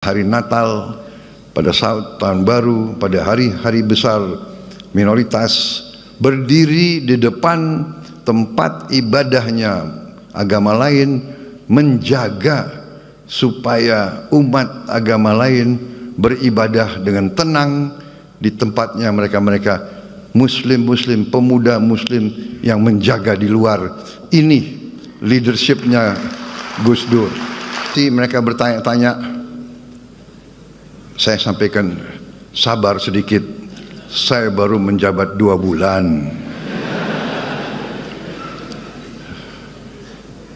hari Natal, pada saat tahun baru, pada hari-hari besar minoritas, berdiri di depan tempat ibadahnya agama lain, menjaga supaya umat agama lain beribadah dengan tenang di tempatnya mereka muslim-muslim, pemuda muslim yang menjaga di luar. Ini leadershipnya Gus Dur. Mereka bertanya-tanya, saya sampaikan, sabar sedikit, saya baru menjabat 2 bulan.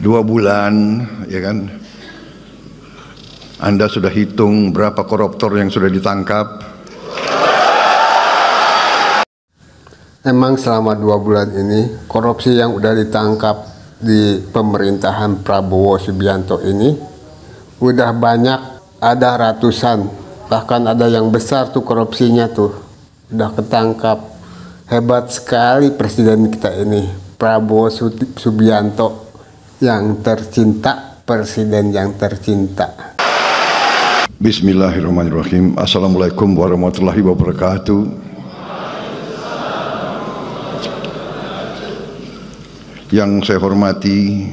2 bulan, ya kan? Anda sudah hitung berapa koruptor yang sudah ditangkap? Emang selama 2 bulan ini, korupsi yang udah ditangkap di pemerintahan Prabowo Subianto ini udah banyak, ada ratusan. Bahkan ada yang besar tuh korupsinya tuh, udah ketangkap. Hebat sekali presiden kita ini, Prabowo Subianto yang tercinta, presiden yang tercinta. Bismillahirrahmanirrahim. Assalamualaikum warahmatullahi wabarakatuh. Yang saya hormati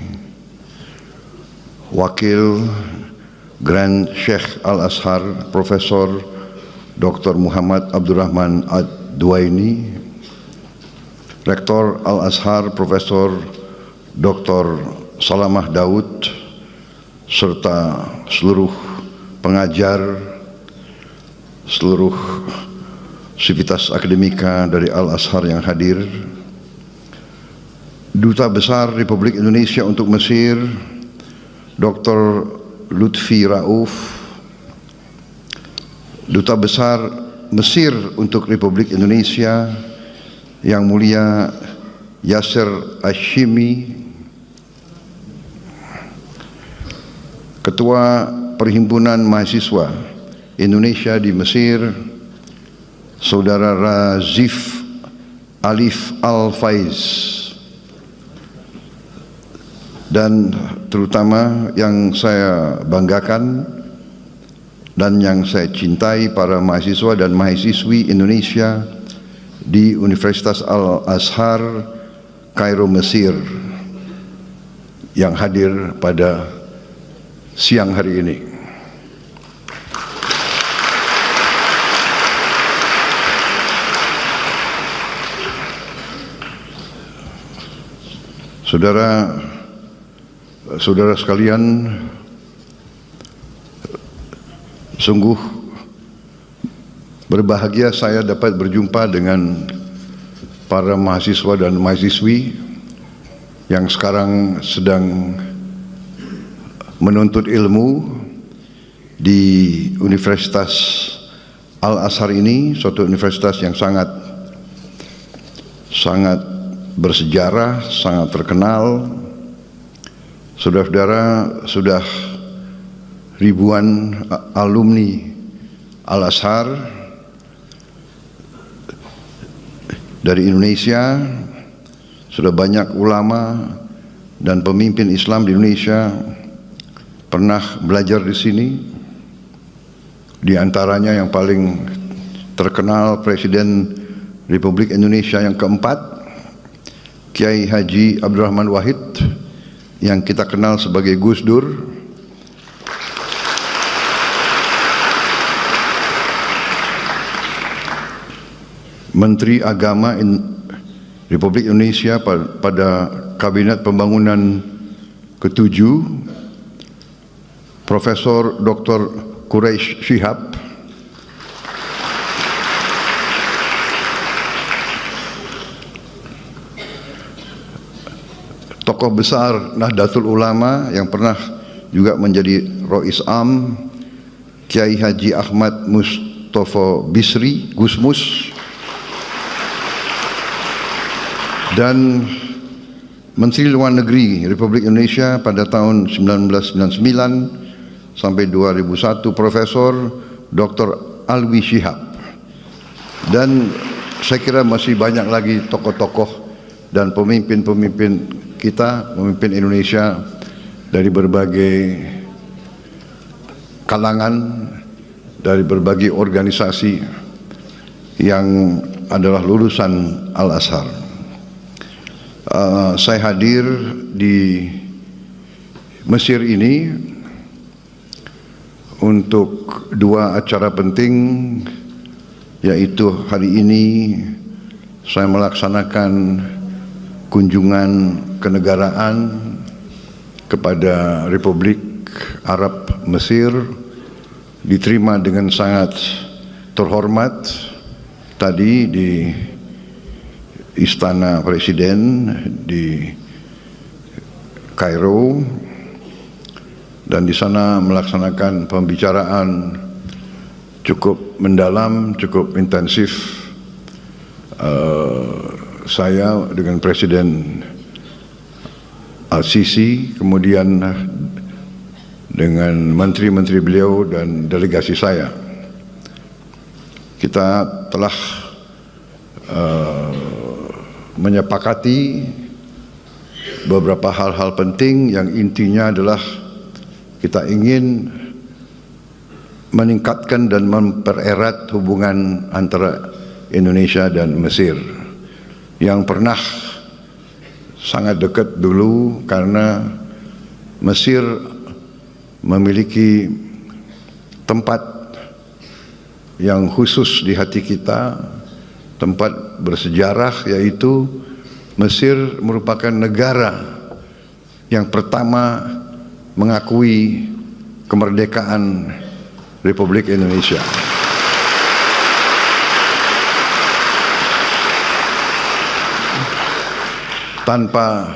Wakil Grand Sheikh Al-Azhar Profesor Dr. Muhammad Abdurrahman Ad-Duaini, Rektor Al-Azhar Profesor Dr. Salamah Daud, serta seluruh pengajar, seluruh sivitas akademika dari Al-Azhar yang hadir, Duta Besar Republik Indonesia untuk Mesir Dr. Lutfi Rauf, Duta Besar Mesir untuk Republik Indonesia Yang Mulia Yasser Hashimi, Ketua Perhimpunan Mahasiswa Indonesia di Mesir Saudara Razif Alif Al-Faiz, dan terutama yang saya banggakan dan yang saya cintai, para mahasiswa dan mahasiswi Indonesia di Universitas Al-Azhar Kairo, Mesir yang hadir pada siang hari ini. Saudara sekalian, sungguh berbahagia saya dapat berjumpa dengan para mahasiswa dan mahasiswi yang sekarang sedang menuntut ilmu di Universitas Al-Azhar ini, suatu universitas yang sangat bersejarah, sangat terkenal. Saudara-saudara, sudah ribuan alumni Al-Azhar dari Indonesia, sudah banyak ulama dan pemimpin Islam di Indonesia pernah belajar di sini. Di antaranya yang paling terkenal Presiden Republik Indonesia yang keempat, Kiai Haji Abdurrahman Wahid, yang kita kenal sebagai Gus Dur, Menteri Agama Republik Indonesia pada Kabinet Pembangunan ke-7, Profesor Dr. Quraish Shihab, tokoh besar Nahdlatul Ulama yang pernah juga menjadi Rois Am, Kiai Haji Ahmad Mustafa Bisri, Gusmus, dan Menteri Luar Negeri Republik Indonesia pada tahun 1999 sampai 2001, Profesor Dr. Alwi Shihab. Dan saya kira masih banyak lagi tokoh-tokoh dan pemimpin-pemimpin kita, memimpin Indonesia dari berbagai kalangan dari berbagai organisasi yang adalah lulusan Al-Azhar. Saya hadir di Mesir ini untuk dua acara penting, yaitu hari ini saya melaksanakan kunjungan kenegaraan kepada Republik Arab Mesir, diterima dengan sangat terhormat tadi di Istana Presiden di Kairo, dan di sana melaksanakan pembicaraan cukup mendalam, cukup intensif. Saya dengan Presiden Al-Sisi, kemudian dengan menteri-menteri beliau dan delegasi saya. Kita telah menyepakati beberapa hal-hal penting yang intinya adalah kita ingin meningkatkan dan mempererat hubungan antara Indonesia dan Mesir yang pernah sangat dekat dulu, karena Mesir memiliki tempat yang khusus di hati kita, tempat bersejarah, yaitu Mesir merupakan negara yang pertama mengakui kemerdekaan Republik Indonesia. Tanpa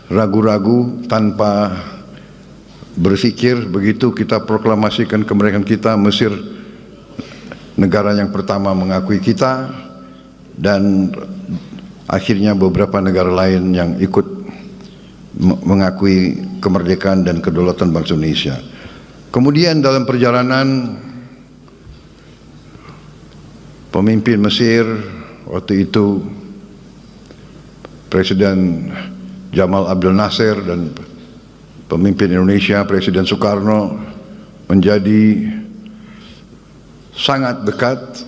ragu-ragu, tanpa berpikir, begitu kita proklamasikan kemerdekaan kita, Mesir negara yang pertama mengakui kita, dan akhirnya beberapa negara lain yang ikut mengakui kemerdekaan dan kedaulatan bangsa Indonesia. Kemudian dalam perjalanan, pemimpin Mesir waktu itu Presiden Jamal Abdel Nasser dan pemimpin Indonesia Presiden Soekarno menjadi sangat dekat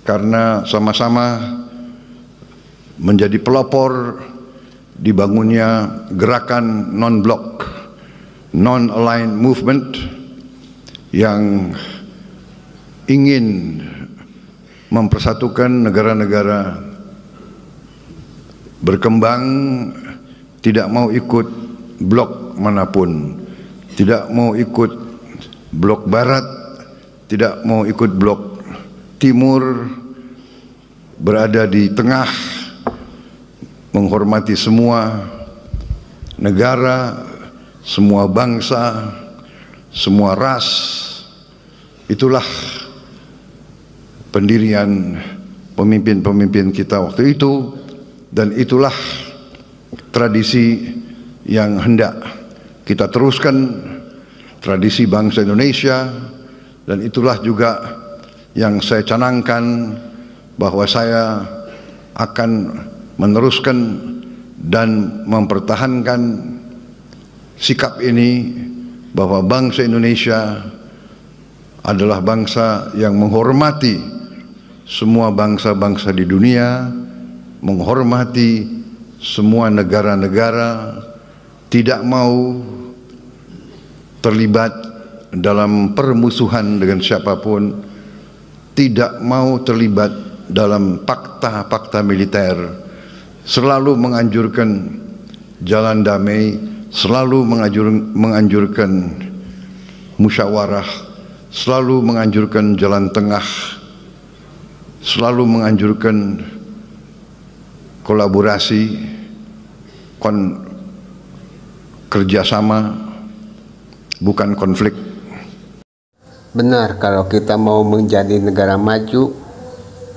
karena sama-sama menjadi pelopor dibangunnya gerakan non-blok, non-aligned movement yang ingin mempersatukan negara-negara berkembang, tidak mau ikut blok manapun, tidak mau ikut blok barat, tidak mau ikut blok timur, berada di tengah, menghormati semua negara, semua bangsa, semua ras. Itulah pendirian pemimpin-pemimpin kita waktu itu, dan itulah tradisi yang hendak kita teruskan, tradisi bangsa Indonesia. Dan itulah juga yang saya canangkan, bahwa saya akan meneruskan dan mempertahankan sikap ini, bahwa bangsa Indonesia adalah bangsa yang menghormati semua bangsa-bangsa di dunia, menghormati semua negara-negara, tidak mau terlibat dalam permusuhan dengan siapapun, tidak mau terlibat dalam fakta-fakta militer, selalu menganjurkan jalan damai, selalu menganjurkan musyawarah, selalu menganjurkan jalan tengah, selalu menganjurkan kolaborasi, kerjasama, bukan konflik. Benar, kalau kita mau menjadi negara maju,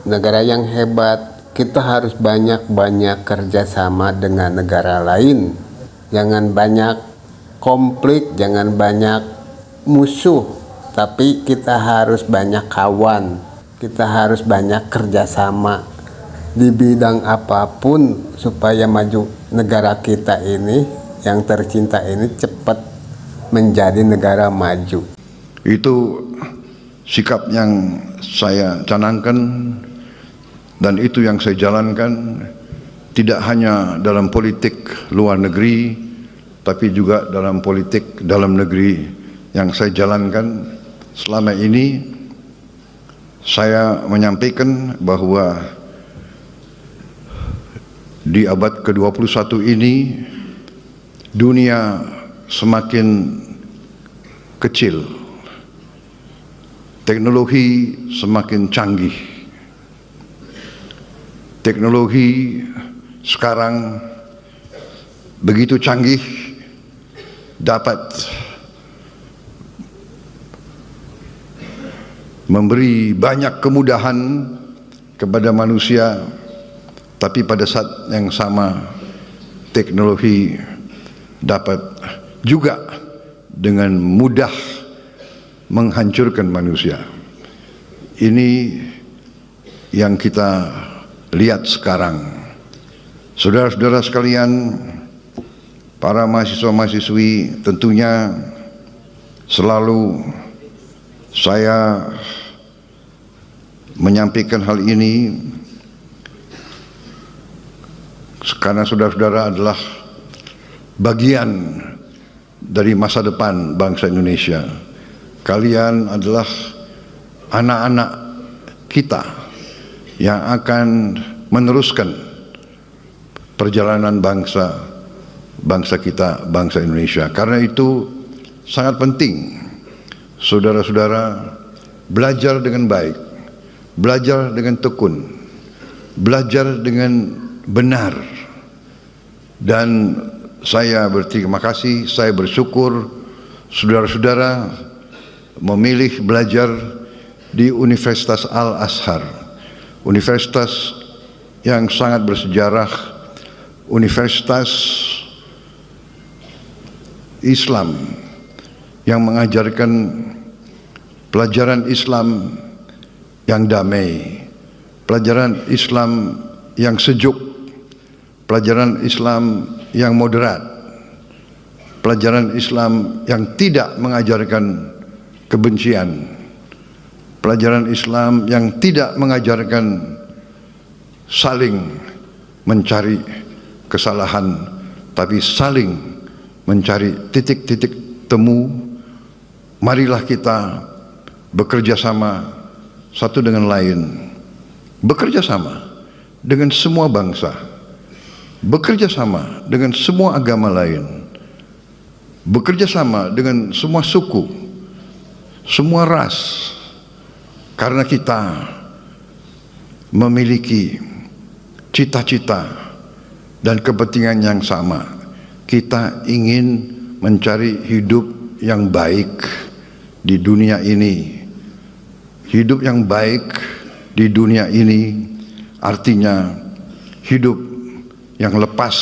negara yang hebat, kita harus banyak-banyak kerjasama dengan negara lain. Jangan banyak konflik, jangan banyak musuh, tapi kita harus banyak kawan, kita harus banyak kerjasama di bidang apapun, supaya maju negara kita ini yang tercinta ini cepat menjadi negara maju. Itu sikap yang saya canangkan dan itu yang saya jalankan tidak hanya dalam politik luar negeri, tapi juga dalam politik dalam negeri yang saya jalankan selama ini. Saya menyampaikan bahwa di abad ke-21 ini dunia semakin kecil, teknologi semakin canggih. Teknologi sekarang begitu canggih, dapat memberi banyak kemudahan kepada manusia, tapi pada saat yang sama teknologi dapat juga dengan mudah menghancurkan manusia. Ini yang kita lihat sekarang. Saudara-saudara sekalian, para mahasiswa-mahasiswi, tentunya selalu saya menyampaikan hal ini karena saudara-saudara adalah bagian dari masa depan bangsa Indonesia. Kalian adalah anak-anak kita yang akan meneruskan perjalanan bangsa kita, bangsa Indonesia. Karena itu sangat penting saudara-saudara belajar dengan baik, belajar dengan tekun, belajar dengan benar. Dan saya berterima kasih, saya bersyukur saudara-saudara memilih belajar di Universitas Al-Azhar, universitas yang sangat bersejarah, universitas Islam yang mengajarkan pelajaran Islam yang damai, pelajaran Islam yang sejuk, pelajaran Islam yang moderat, pelajaran Islam yang tidak mengajarkan kebencian, pelajaran Islam yang tidak mengajarkan saling mencari kesalahan, tapi saling mencari titik-titik temu. Marilah kita bekerja sama satu dengan lain, bekerja sama dengan semua bangsa, bekerja sama dengan semua agama lain, bekerja sama dengan semua suku, semua ras, karena kita memiliki cita-cita dan kepentingan yang sama. Kita ingin mencari hidup yang baik di dunia ini. Hidup yang baik di dunia ini artinya hidup yang lepas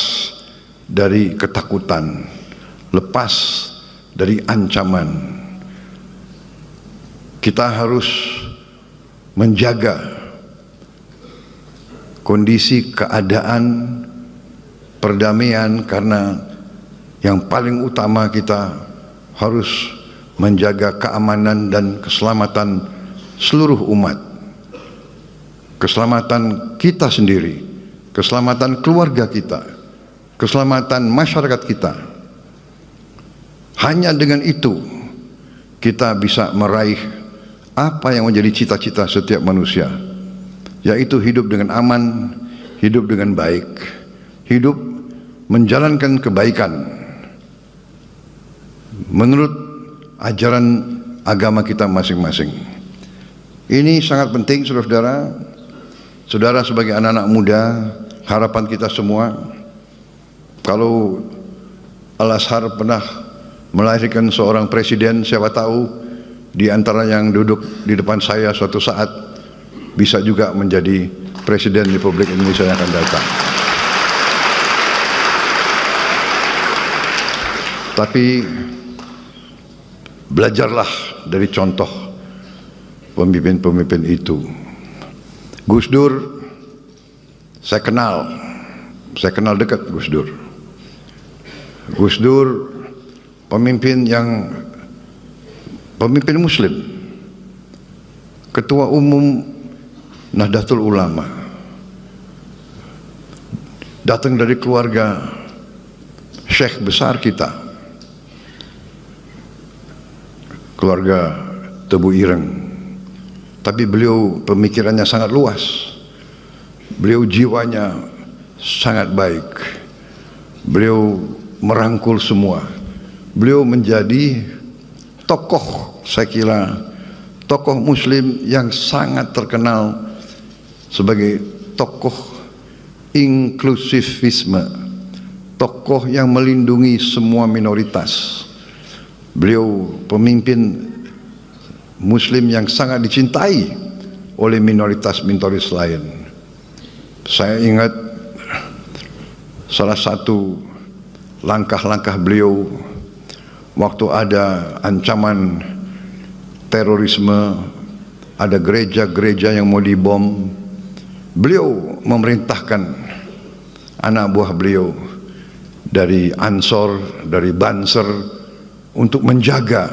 dari ketakutan, lepas dari ancaman. Kita harus menjaga kondisi keadaan perdamaian, karena yang paling utama kita harus menjaga keamanan dan keselamatan seluruh umat, keselamatan kita sendiri, keselamatan keluarga kita, keselamatan masyarakat kita. Hanya dengan itu kita bisa meraih apa yang menjadi cita-cita setiap manusia, yaitu hidup dengan aman, hidup dengan baik, hidup menjalankan kebaikan menurut ajaran agama kita masing-masing. Ini sangat penting saudara-saudara. Saudara sebagai anak-anak muda, harapan kita semua, kalau Al-Azhar pernah melahirkan seorang presiden, siapa tahu di antara yang duduk di depan saya suatu saat bisa juga menjadi Presiden Republik Indonesia yang akan datang. Tapi belajarlah dari contoh pemimpin-pemimpin itu. Gus Dur, saya kenal dekat Gus Dur. Gus Dur pemimpin Muslim, Ketua Umum Nahdlatul Ulama, datang dari keluarga syekh besar kita, keluarga Tebu Ireng. Tapi beliau pemikirannya sangat luas, beliau jiwanya sangat baik, beliau merangkul semua. Beliau menjadi tokoh, saya kira tokoh muslim yang sangat terkenal sebagai tokoh inklusivisme, tokoh yang melindungi semua minoritas. Beliau pemimpin muslim yang sangat dicintai oleh minoritas-minoritas lain. Saya ingat salah satu langkah-langkah beliau waktu ada ancaman terorisme, ada gereja-gereja yang mau dibom. Beliau memerintahkan anak buah beliau dari Ansor, dari Banser untuk menjaga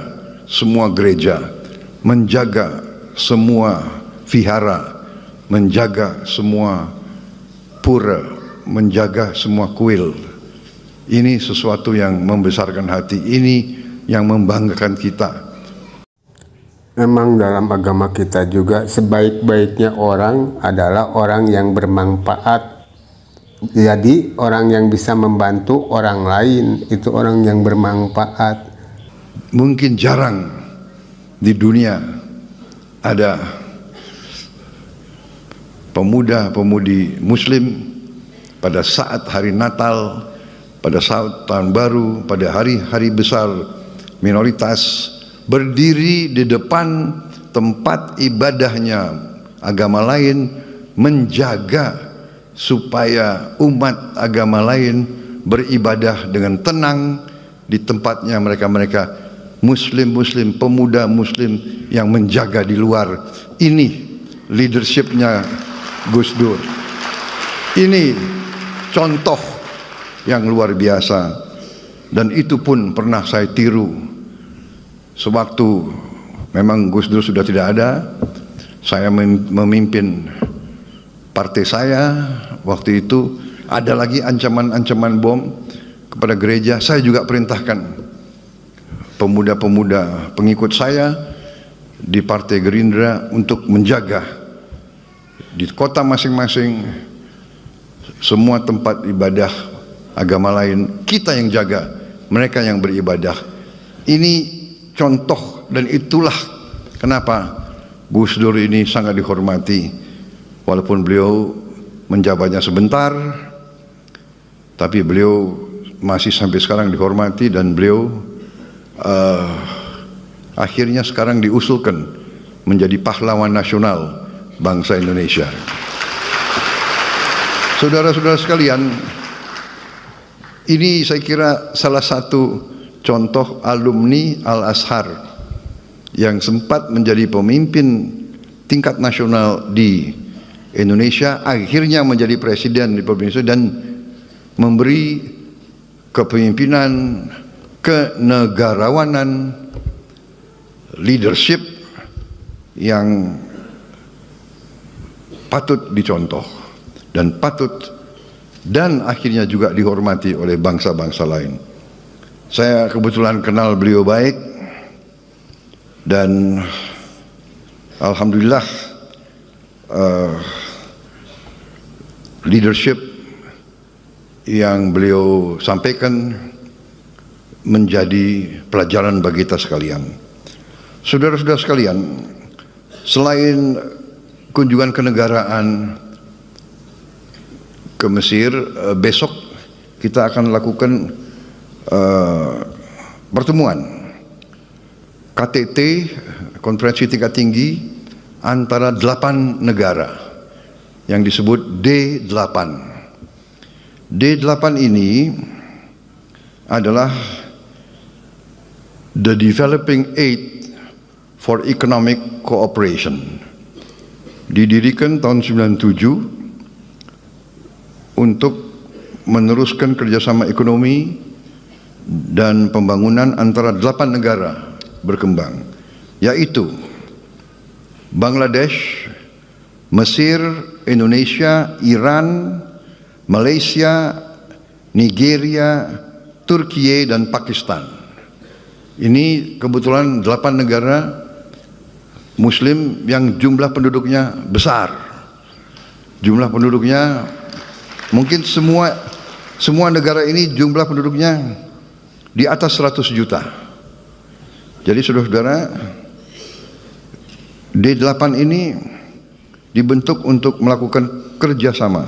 semua gereja, menjaga semua vihara, menjaga semua pura, menjaga semua kuil. Ini sesuatu yang membesarkan hati, ini yang membanggakan kita. Memang dalam agama kita juga sebaik-baiknya orang adalah orang yang bermanfaat. Jadi orang yang bisa membantu orang lain itu orang yang bermanfaat. Mungkin jarang di dunia ada pemuda-pemudi muslim pada saat hari Natal, pada saat tahun baru, pada hari-hari besar minoritas, berdiri di depan tempat ibadahnya agama lain, menjaga supaya umat agama lain beribadah dengan tenang di tempatnya mereka muslim-muslim, pemuda muslim yang menjaga di luar. Ini leadershipnya Gus Dur. Ini contoh yang luar biasa, dan itu pun pernah saya tiru sewaktu memang Gus Dur sudah tidak ada. Saya memimpin partai saya waktu itu, ada lagi ancaman-ancaman bom kepada gereja. Saya juga perintahkan pemuda-pemuda pengikut saya di Partai Gerindra untuk menjaga di kota masing-masing semua tempat ibadah agama lain, kita yang jaga, mereka yang beribadah. Ini contoh, dan itulah kenapa Gus Dur ini sangat dihormati. Walaupun beliau menjabatnya sebentar, tapi beliau masih sampai sekarang dihormati, dan beliau akhirnya sekarang diusulkan menjadi pahlawan nasional bangsa Indonesia. Saudara-saudara sekalian, ini saya kira salah satu contoh alumni Al-Azhar yang sempat menjadi pemimpin tingkat nasional di Indonesia, akhirnya menjadi presiden di Indonesia dan memberi kepemimpinan, kenegarawanan, leadership yang patut dicontoh dan dan akhirnya juga dihormati oleh bangsa-bangsa lain. Saya kebetulan kenal beliau baik, dan alhamdulillah leadership yang beliau sampaikan menjadi pelajaran bagi kita sekalian. Saudara-saudara sekalian, selain kunjungan kenegaraan ke Mesir, besok kita akan lakukan pertemuan KTT, konferensi tingkat tinggi antara 8 negara yang disebut D8. D8 ini adalah the Developing Aid for Economic Cooperation. Didirikan tahun 97 untuk meneruskan kerjasama ekonomi dan pembangunan antara 8 negara berkembang, yaitu Bangladesh, Mesir, Indonesia, Iran, Malaysia, Nigeria, Turki dan Pakistan. Ini kebetulan 8 negara Muslim yang jumlah penduduknya besar. Jumlah penduduknya mungkin semua negara ini jumlah penduduknya di atas 100 juta. Jadi saudara-saudara, D8 ini dibentuk untuk melakukan kerjasama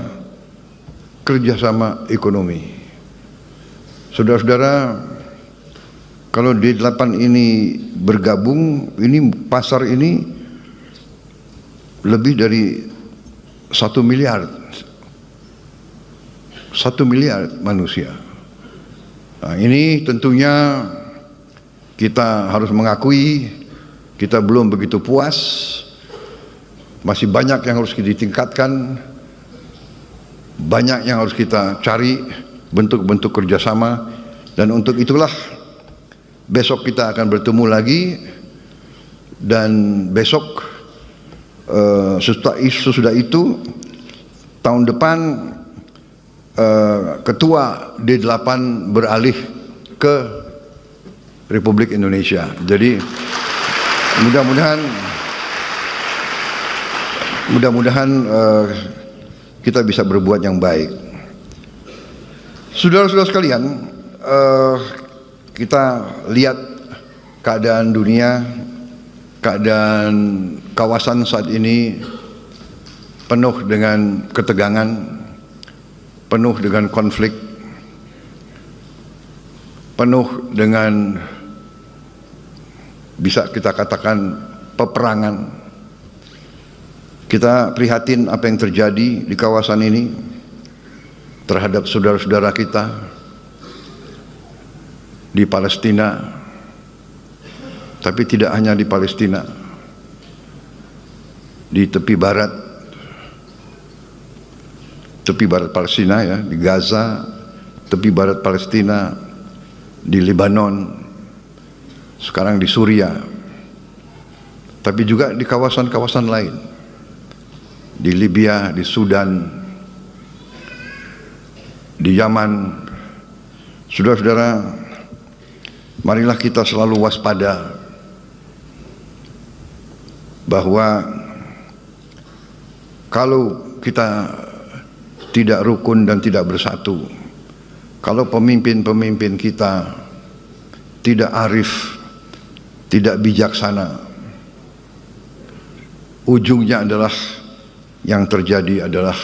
ekonomi. Saudara-saudara, kalau D8 ini bergabung, ini pasar ini lebih dari 1 miliar manusia. Nah, ini tentunya kita harus mengakui kita belum begitu puas, masih banyak yang harus ditingkatkan, banyak yang harus kita cari bentuk-bentuk kerjasama, dan untuk itulah besok kita akan bertemu lagi, dan besok sesudah itu tahun depan ketua D8 beralih ke Republik Indonesia. Jadi mudah-mudahan kita bisa berbuat yang baik. Saudara-saudara sekalian, kita lihat keadaan dunia, keadaan kawasan saat ini penuh dengan ketegangan, penuh dengan konflik, penuh dengan bisa kita katakan peperangan. Kita prihatin apa yang terjadi di kawasan ini terhadap saudara-saudara kita di Palestina, tapi tidak hanya di Palestina, di tepi barat Palestina ya, di Gaza, tepi barat Palestina, di Lebanon, sekarang di Suria, tapi juga di kawasan-kawasan lain, di Libya, di Sudan, di Yaman. Saudara-saudara, marilah kita selalu waspada bahwa kalau kita tidak rukun dan tidak bersatu, kalau pemimpin-pemimpin kita tidak arif, tidak bijaksana, ujungnya adalah yang terjadi adalah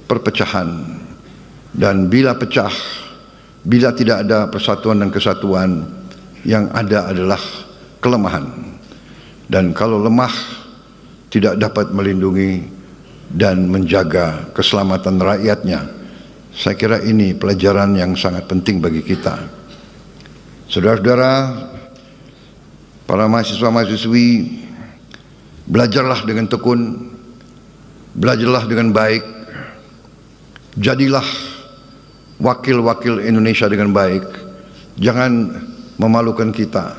perpecahan. Dan bila pecah, bila tidak ada persatuan dan kesatuan, yang ada adalah kelemahan. Dan kalau lemah, tidak dapat melindungi dan menjaga keselamatan rakyatnya. Saya kira ini pelajaran yang sangat penting bagi kita. Saudara-saudara, para mahasiswa-mahasiswi, belajarlah dengan tekun, belajarlah dengan baik, jadilah wakil-wakil Indonesia dengan baik, jangan memalukan kita,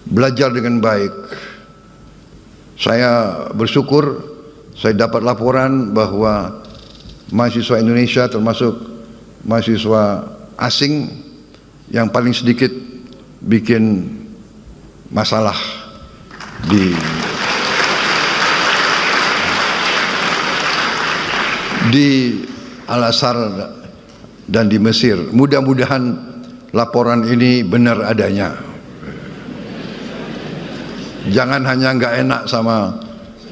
belajar dengan baik. Saya bersyukur saya dapat laporan bahwa mahasiswa Indonesia termasuk mahasiswa asing yang paling sedikit bikin masalah di Al-Azhar dan di Mesir. Mudah-mudahan laporan ini benar adanya. Jangan hanya nggak enak sama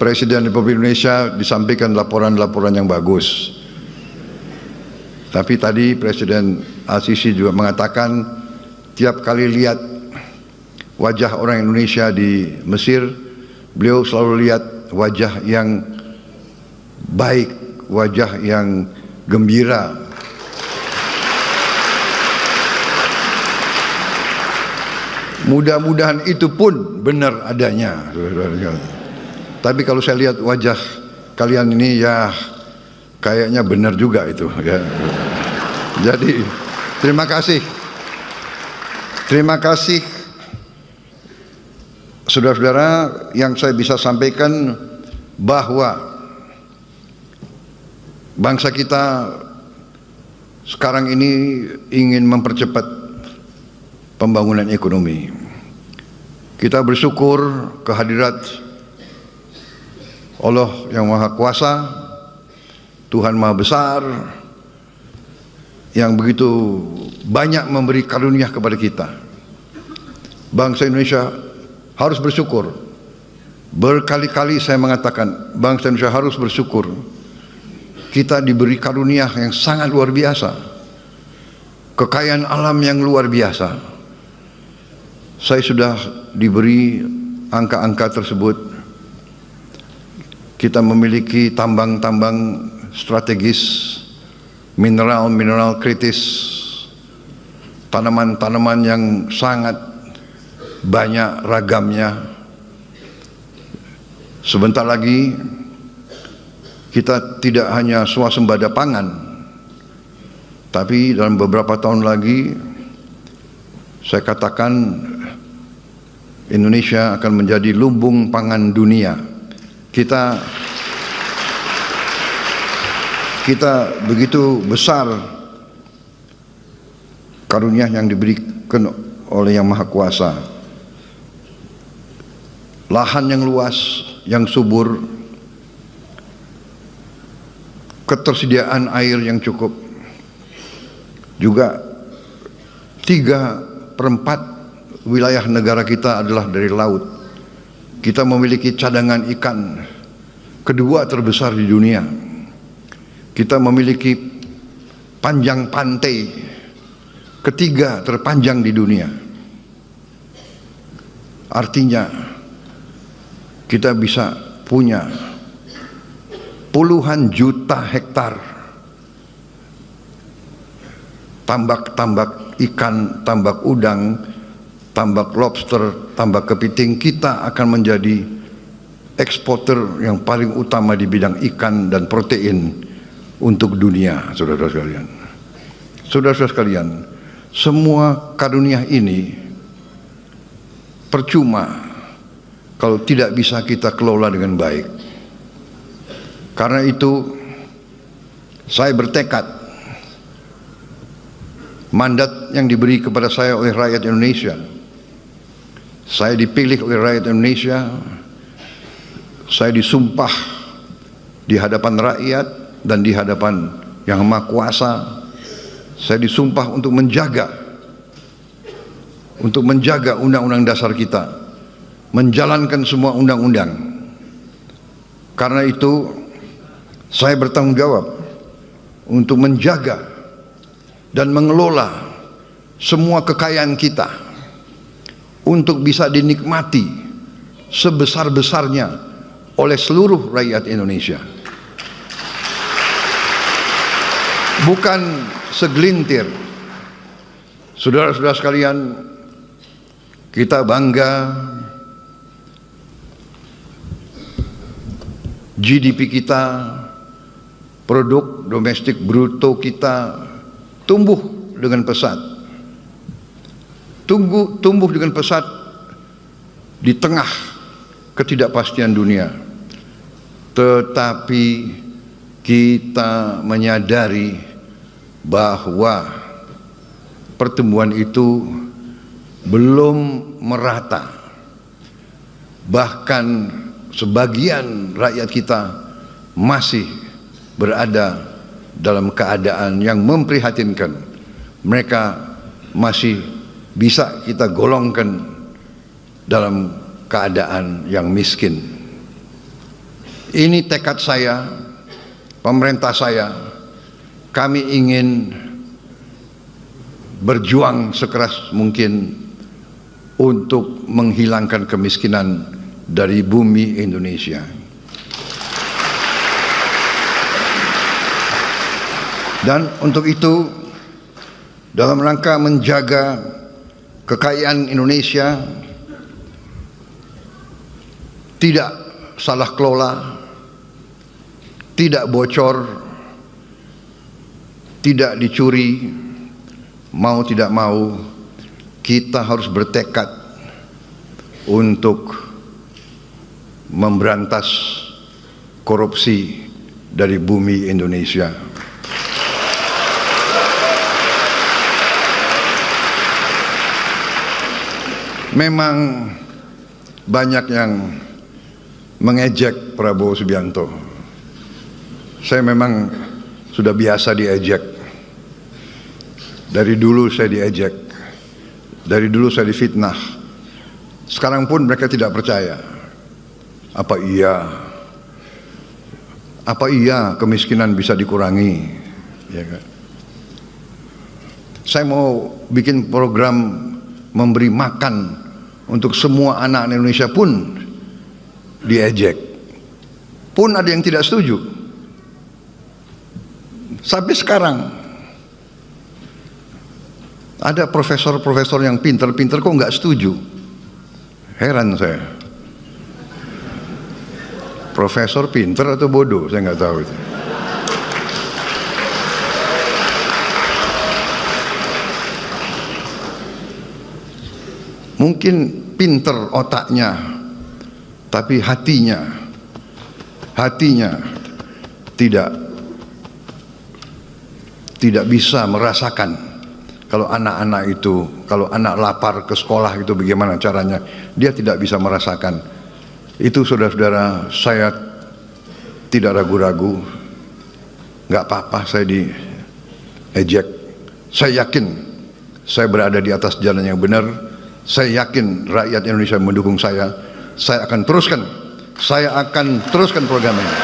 Presiden Republik Indonesia disampaikan laporan-laporan yang bagus. Tapi tadi Presiden Al-Sisi juga mengatakan tiap kali lihat wajah orang Indonesia di Mesir, beliau selalu lihat wajah yang baik, wajah yang gembira. Mudah-mudahan itu pun benar adanya. Tapi kalau saya lihat wajah kalian ini, ya kayaknya benar juga itu ya. Jadi terima kasih saudara-saudara, yang saya bisa sampaikan bahwa bangsa kita sekarang ini ingin mempercepat pembangunan ekonomi. Kita bersyukur kehadirat Allah yang Maha Kuasa, Tuhan Maha Besar, yang begitu banyak memberi karunia kepada kita. Bangsa Indonesia harus bersyukur. Berkali-kali saya mengatakan, bangsa Indonesia harus bersyukur. Kita diberi karunia yang sangat luar biasa, kekayaan alam yang luar biasa. Saya sudah diberi angka-angka tersebut. Kita memiliki tambang-tambang strategis, mineral-mineral kritis, tanaman-tanaman yang sangat banyak ragamnya. Sebentar lagi kita tidak hanya swasembada pangan, tapi dalam beberapa tahun lagi saya katakan Indonesia akan menjadi lumbung pangan dunia. Kita begitu besar karunia yang diberikan oleh Yang Maha Kuasa. Lahan yang luas, yang subur, ketersediaan air yang cukup, juga 3/4 wilayah negara kita adalah dari laut. Kita memiliki cadangan ikan kedua terbesar di dunia. Kita memiliki panjang pantai ketiga terpanjang di dunia. Artinya kita bisa punya puluhan juta hektar tambak-tambak ikan, tambak udang, tambak lobster, tambak kepiting. Kita akan menjadi eksporter yang paling utama di bidang ikan dan protein untuk dunia, saudara-saudara sekalian. Saudara-saudara sekalian, semua karunia ini percuma kalau tidak bisa kita kelola dengan baik. Karena itu saya bertekad, mandat yang diberi kepada saya oleh rakyat Indonesia, saya dipilih oleh rakyat Indonesia, saya disumpah di hadapan rakyat dan di hadapan Yang Maha Kuasa. Saya disumpah untuk menjaga undang-undang dasar kita, menjalankan semua undang-undang. Karena itu saya bertanggung jawab untuk menjaga dan mengelola semua kekayaan kita untuk bisa dinikmati sebesar-besarnya oleh seluruh rakyat Indonesia. Bukan segelintir. Saudara-saudara sekalian, kita bangga GDP kita, produk domestik bruto kita tumbuh dengan pesat. Tumbuh dengan pesat di tengah ketidakpastian dunia. Tetapi kita menyadari bahwa pertumbuhan itu belum merata. Bahkan sebagian rakyat kita masih berada dalam keadaan yang memprihatinkan. Mereka masih bisa kita golongkan dalam keadaan yang miskin. Ini tekad saya, pemerintah saya. Kami ingin berjuang sekeras mungkin untuk menghilangkan kemiskinan dari bumi Indonesia. Dan untuk itu, dalam rangka menjaga kekayaan Indonesia tidak salah kelola, tidak bocor, tidak dicuri, mau tidak mau kita harus bertekad untuk memberantas korupsi dari bumi Indonesia. Memang banyak yang mengejek Prabowo Subianto. Saya memang sudah biasa diejek. Dari dulu saya diejek. Dari dulu saya difitnah. Sekarang pun mereka tidak percaya. Apa iya kemiskinan bisa dikurangi? Ya kan? Saya mau bikin program memberi makan untuk semua anak Indonesia pun diejek. Pun ada yang tidak setuju. Sampai sekarang ada profesor-profesor yang pinter-pinter kok nggak setuju. Heran saya. Profesor pinter atau bodoh, saya nggak tahu itu. Mungkin pinter otaknya, tapi hatinya tidak bisa merasakan. Kalau anak-anak itu, kalau anak lapar ke sekolah itu bagaimana caranya, dia tidak bisa merasakan. Itu saudara-saudara, saya tidak ragu-ragu. Nggak apa-apa saya diejek. Saya yakin saya berada di atas jalan yang benar. Saya yakin rakyat Indonesia mendukung saya. Saya akan teruskan program ini.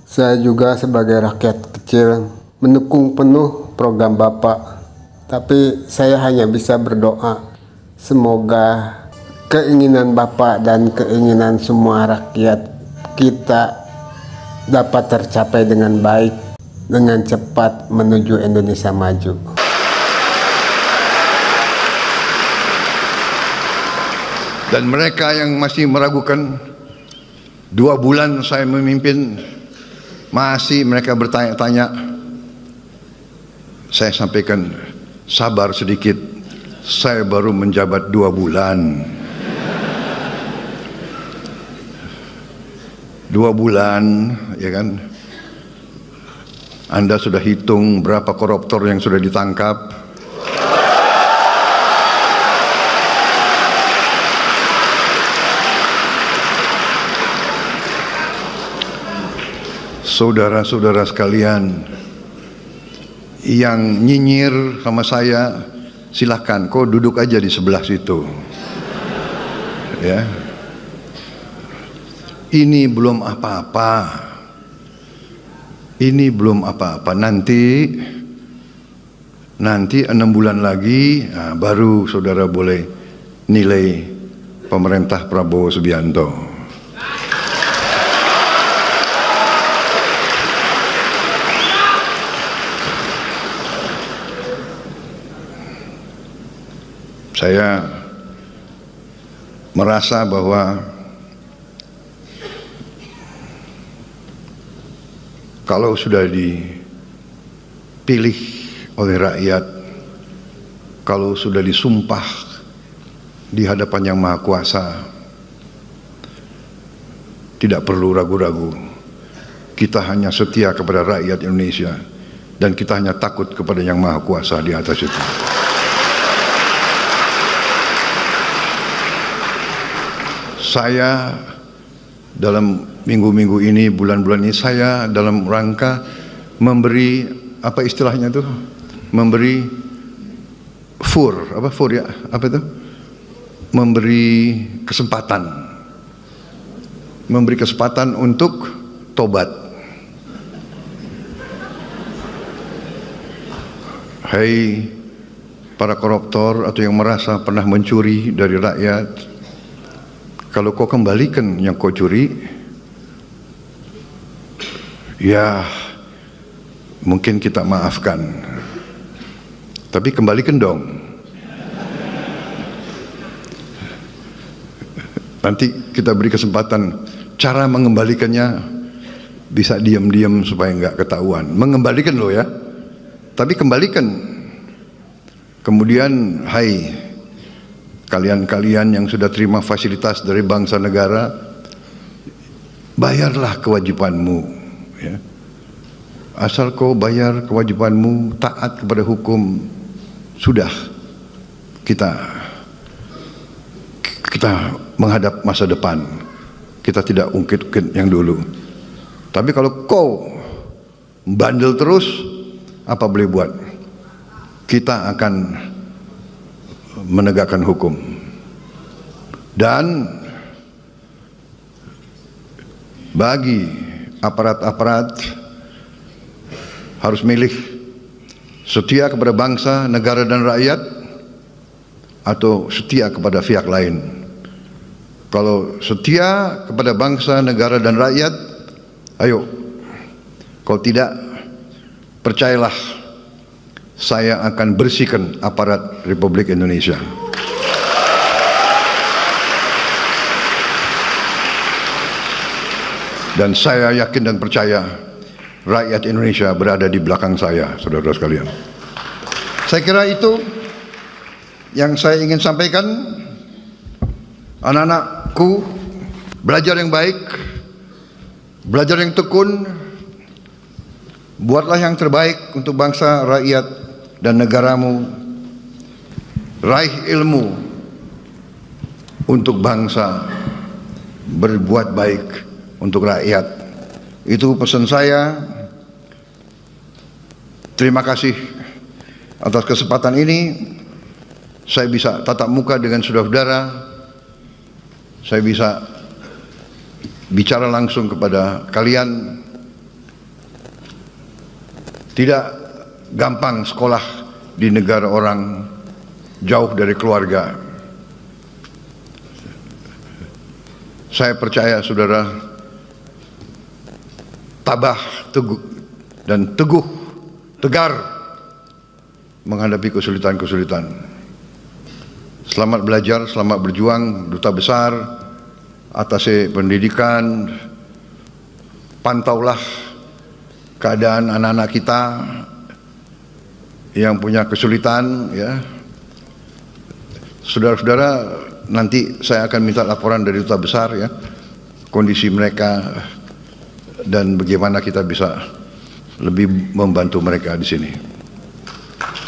Saya juga sebagai rakyat kecil mendukung penuh program Bapak. Tapi saya hanya bisa berdoa semoga keinginan Bapak dan keinginan semua rakyat kita dapat tercapai dengan baik, dengan cepat menuju Indonesia maju. Dan mereka yang masih meragukan, 2 bulan saya memimpin, masih mereka bertanya-tanya, saya sampaikan, sabar sedikit, saya baru menjabat 2 bulan. 2 bulan, ya kan? Anda sudah hitung berapa koruptor yang sudah ditangkap? Saudara-saudara sekalian yang nyinyir sama saya, silahkan, kau duduk aja di sebelah situ. Ya, ini belum apa-apa. Ini belum apa-apa. Nanti 6 bulan lagi, baru saudara boleh nilai pemerintah Prabowo Subianto. Saya merasa bahwa kalau sudah dipilih oleh rakyat, kalau sudah disumpah di hadapan Yang Maha Kuasa, tidak perlu ragu-ragu. Kita hanya setia kepada rakyat Indonesia dan kita hanya takut kepada Yang Maha Kuasa di atas itu. Saya dalam minggu-minggu ini, bulan-bulan ini, saya dalam rangka memberi, apa istilahnya itu, memberi memberi kesempatan untuk tobat. Hai para koruptor atau yang merasa pernah mencuri dari rakyat, kalau kau kembalikan yang kau curi, ya mungkin kita maafkan. Tapi kembalikan dong. Nanti kita beri kesempatan. Cara mengembalikannya bisa diam-diam supaya nggak ketahuan. Mengembalikan loh ya. Tapi kembalikan. Kemudian, hai, kalian-kalian yang sudah terima fasilitas dari bangsa negara, bayarlah kewajibanmu, ya. Asal kau bayar kewajibanmu, taat kepada hukum, sudah kita menghadap masa depan. Kita tidak ungkit-ungkit yang dulu. Tapi kalau kau bandel terus, apa boleh buat? Kita akan menegakkan hukum. Dan bagi aparat-aparat harus milih setia kepada bangsa, negara dan rakyat atau setia kepada pihak lain. Kalau setia kepada bangsa, negara dan rakyat, ayo. Kalau tidak, percayalah, saya akan bersihkan aparat Republik Indonesia. Dan saya yakin dan percaya rakyat Indonesia berada di belakang saya, saudara-saudara sekalian. Saya kira itu yang saya ingin sampaikan. Anak-anakku, belajar yang baik, belajar yang tekun, buatlah yang terbaik untuk bangsa, rakyat, dan negaramu. Raih ilmu untuk bangsa, berbuat baik untuk rakyat. Itu pesan saya. Terima kasih atas kesempatan ini. Saya bisa tatap muka dengan saudara-saudara. Saya bisa bicara langsung kepada kalian. Tidak gampang sekolah di negara orang, jauh dari keluarga. Saya percaya saudara tabah, teguh, dan teguh, tegar menghadapi kesulitan-kesulitan. Selamat belajar, selamat berjuang, Duta Besar, atase pendidikan. Pantaulah keadaan anak-anak kita yang punya kesulitan, ya. Saudara-saudara, nanti saya akan minta laporan dari Duta Besar, ya, kondisi mereka dan bagaimana kita bisa lebih membantu mereka di sini.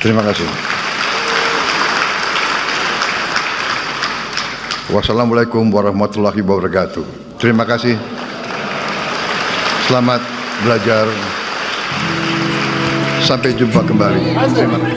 Terima kasih. Wassalamualaikum warahmatullahi wabarakatuh. Terima kasih. Selamat belajar. Sampai jumpa kembali. Terima kasih.